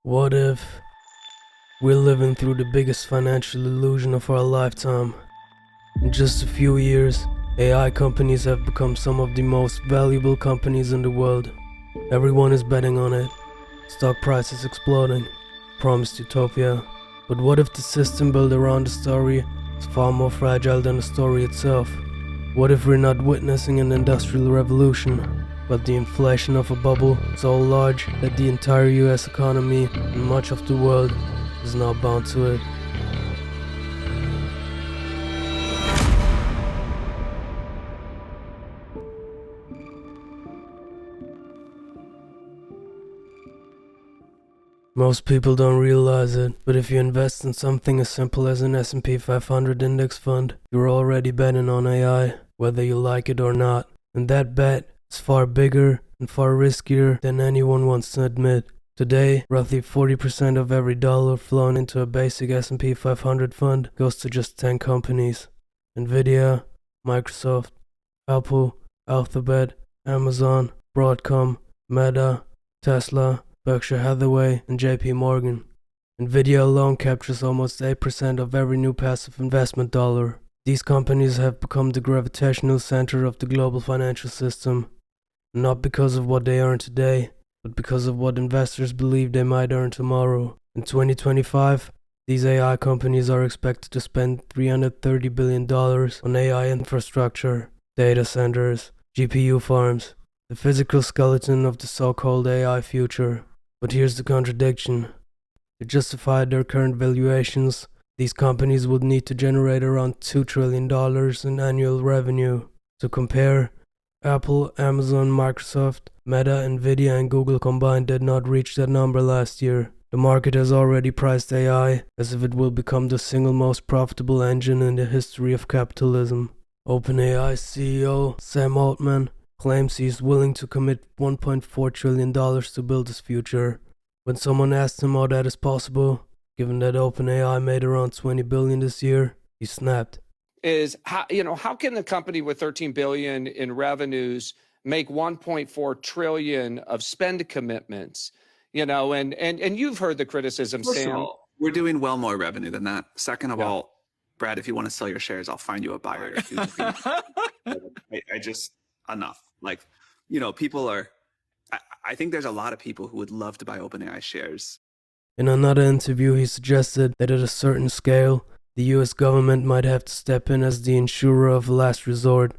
What if we're living through the biggest financial illusion of our lifetime? In just a few years, AI companies have become some of the most valuable companies in the world. Everyone is betting on it. Stock prices exploding. Promised utopia. But what if the system built around the story is far more fragile than the story itself? What if we're not witnessing an industrial revolution, but the inflation of a bubble so large that the entire US economy and much of the world is now bound to it? Most people don't realize it, but if you invest in something as simple as an S&P 500 index fund, you're already betting on AI, whether you like it or not. And that bet is far bigger and far riskier than anyone wants to admit. Today, roughly 40% of every dollar flown into a basic S&P 500 fund goes to just 10 companies. Nvidia, Microsoft, Apple, Alphabet, Amazon, Broadcom, Meta, Tesla, Berkshire Hathaway, and JP Morgan. Nvidia alone captures almost 8% of every new passive investment dollar. These companies have become the gravitational center of the global financial system, not because of what they earn today, but because of what investors believe they might earn tomorrow. In 2025, these AI companies are expected to spend $330 billion on AI infrastructure, data centers, GPU farms, the physical skeleton of the so-called AI future. But here's the contradiction. To justify their current valuations, these companies would need to generate around $2 trillion in annual revenue. To compare, Apple, Amazon, Microsoft, Meta, Nvidia, and Google combined did not reach that number last year. The market has already priced AI as if it will become the single most profitable engine in the history of capitalism. OpenAI CEO Sam Altman claims he is willing to commit $1.4 trillion to build his future. When someone asked him how that is possible, given that OpenAI made around $20 billion this year, he snapped. How can the company with 13 billion in revenues make 1.4 trillion of spend commitments? And you've heard the criticism, First Sam. of all, we're doing well more revenue than that. Second of all, Brad, if you want to sell your shares, I'll find you a buyer. I just enough. People are. I think there's a lot of people who would love to buy OpenAI shares. In another interview, he suggested that at a certain scale, the US government might have to step in as the insurer of last resort.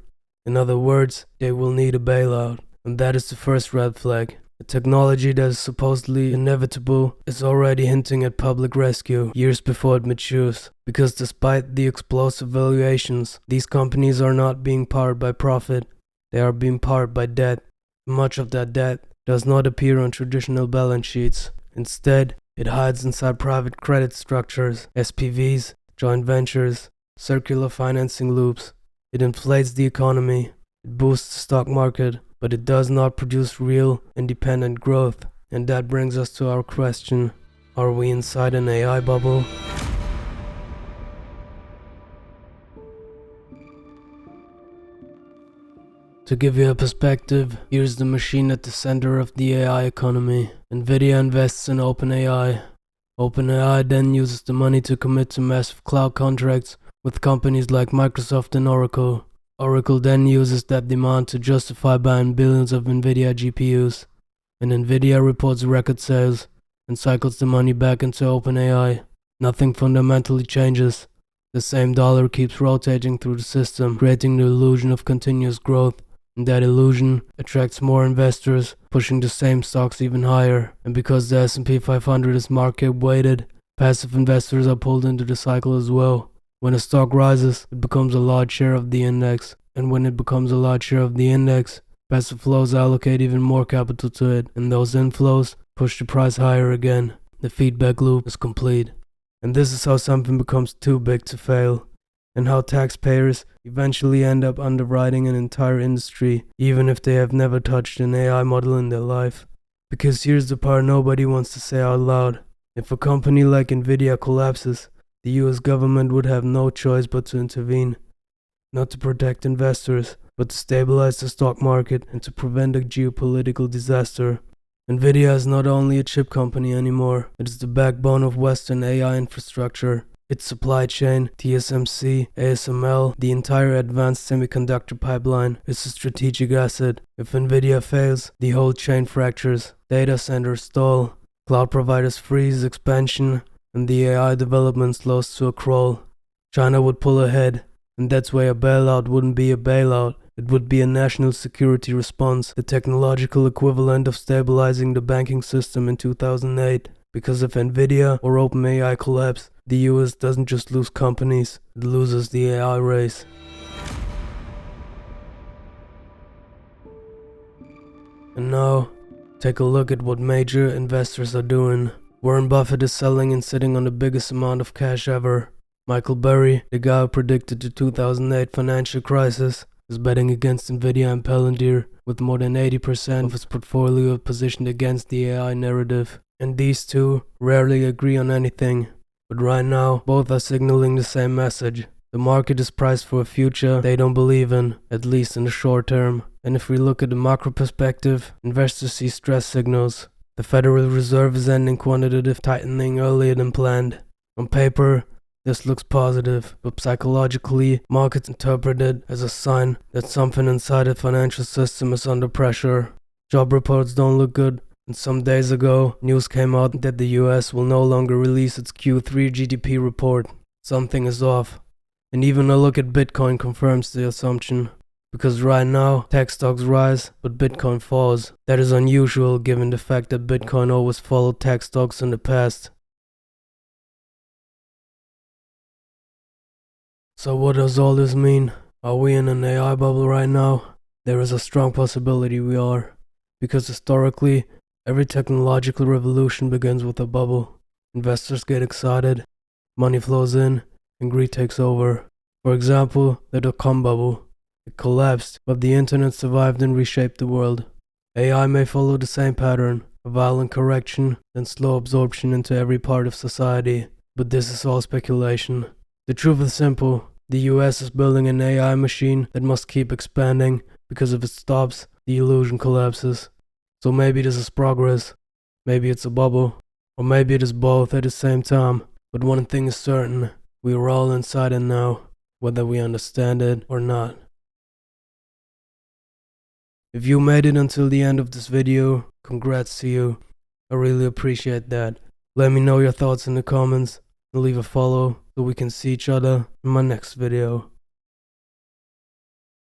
In other words, they will need a bailout. And that is the first red flag. The technology that is supposedly inevitable is already hinting at public rescue years before it matures. Because despite the explosive valuations, these companies are not being powered by profit. They are being powered by debt. Much of that debt does not appear on traditional balance sheets. Instead, it hides inside private credit structures, SPVs, joint ventures, circular financing loops. It inflates the economy, it boosts the stock market, but it does not produce real, independent growth. And that brings us to our question: are we inside an AI bubble? To give you a perspective, here's the machine at the center of the AI economy. Nvidia invests in OpenAI. OpenAI then uses the money to commit to massive cloud contracts with companies like Microsoft and Oracle. Oracle then uses that demand to justify buying billions of Nvidia GPUs. And Nvidia reports record sales and cycles the money back into OpenAI. Nothing fundamentally changes. The same dollar keeps rotating through the system, creating the illusion of continuous growth. And that illusion attracts more investors, pushing the same stocks even higher. And because the S&P 500 is market weighted, passive investors are pulled into the cycle as well. When a stock rises, it becomes a large share of the index. And when it becomes a large share of the index, passive flows allocate even more capital to it. And those inflows push the price higher again. The feedback loop is complete. And this is how something becomes too big to fail. And how taxpayers eventually end up underwriting an entire industry, even if they have never touched an AI model in their life. Because here's the part nobody wants to say out loud. If a company like Nvidia collapses, the US government would have no choice but to intervene. Not to protect investors, but to stabilize the stock market and to prevent a geopolitical disaster. Nvidia is not only a chip company anymore, it is the backbone of Western AI infrastructure. Its supply chain, TSMC, ASML, the entire advanced semiconductor pipeline is a strategic asset. If Nvidia fails, the whole chain fractures, data centers stall, cloud providers freeze expansion, and the AI development slows to a crawl. China would pull ahead, and that's why a bailout wouldn't be a bailout. It would be a national security response, the technological equivalent of stabilizing the banking system in 2008. Because if Nvidia or OpenAI collapse, the US doesn't just lose companies, it loses the AI race. And now, take a look at what major investors are doing. Warren Buffett is selling and sitting on the biggest amount of cash ever. Michael Burry, the guy who predicted the 2008 financial crisis, is betting against Nvidia and Palantir, with more than 80% of his portfolio positioned against the AI narrative. And these two rarely agree on anything, but right now both are signaling the same message. The market is priced for a future they don't believe in, at least in the short term. And if we look at the macro perspective, investors see stress signals. The Federal Reserve is ending quantitative tightening earlier than planned. On paper, this looks positive, but psychologically, markets interpret it as a sign that something inside the financial system is under pressure. Job reports don't look good, and some days ago, news came out that the US will no longer release its Q3 GDP report. Something is off. And even a look at Bitcoin confirms the assumption. Because right now, tech stocks rise, but Bitcoin falls. That is unusual given the fact that Bitcoin always followed tech stocks in the past. So what does all this mean? Are we in an AI bubble right now? There is a strong possibility we are. Because historically, every technological revolution begins with a bubble. Investors get excited, money flows in, and greed takes over. For example, the dot-com bubble. It collapsed, but the internet survived and reshaped the world. AI may follow the same pattern, a violent correction, then slow absorption into every part of society. But this is all speculation. The truth is simple. The US is building an AI machine that must keep expanding, because if it stops, the illusion collapses. So maybe this is progress, maybe it's a bubble, or maybe it is both at the same time. But one thing is certain, we are all inside it now, whether we understand it or not. If you made it until the end of this video, congrats to you. I really appreciate that. Let me know your thoughts in the comments, and leave a follow so we can see each other in my next video.